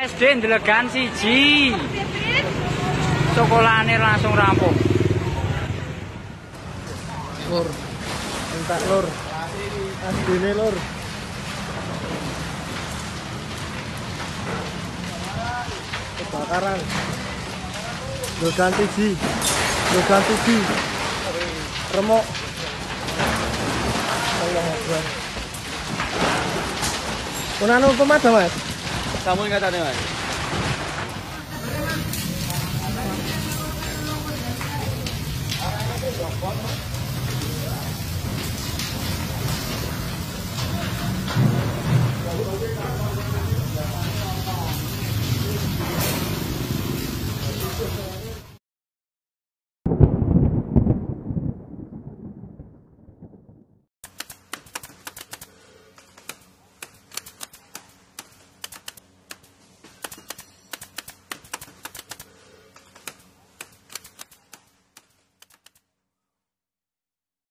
SD ndelegan siji. Sekolahane langsung rampung. Lur. Entak lur. SD-ne lur. Kebakaran. Ndelegan siji. Ndelegan siji. Remuk. Allah Akbar. Punanu pemadam, Mas? Kamu ingatannya, Mas?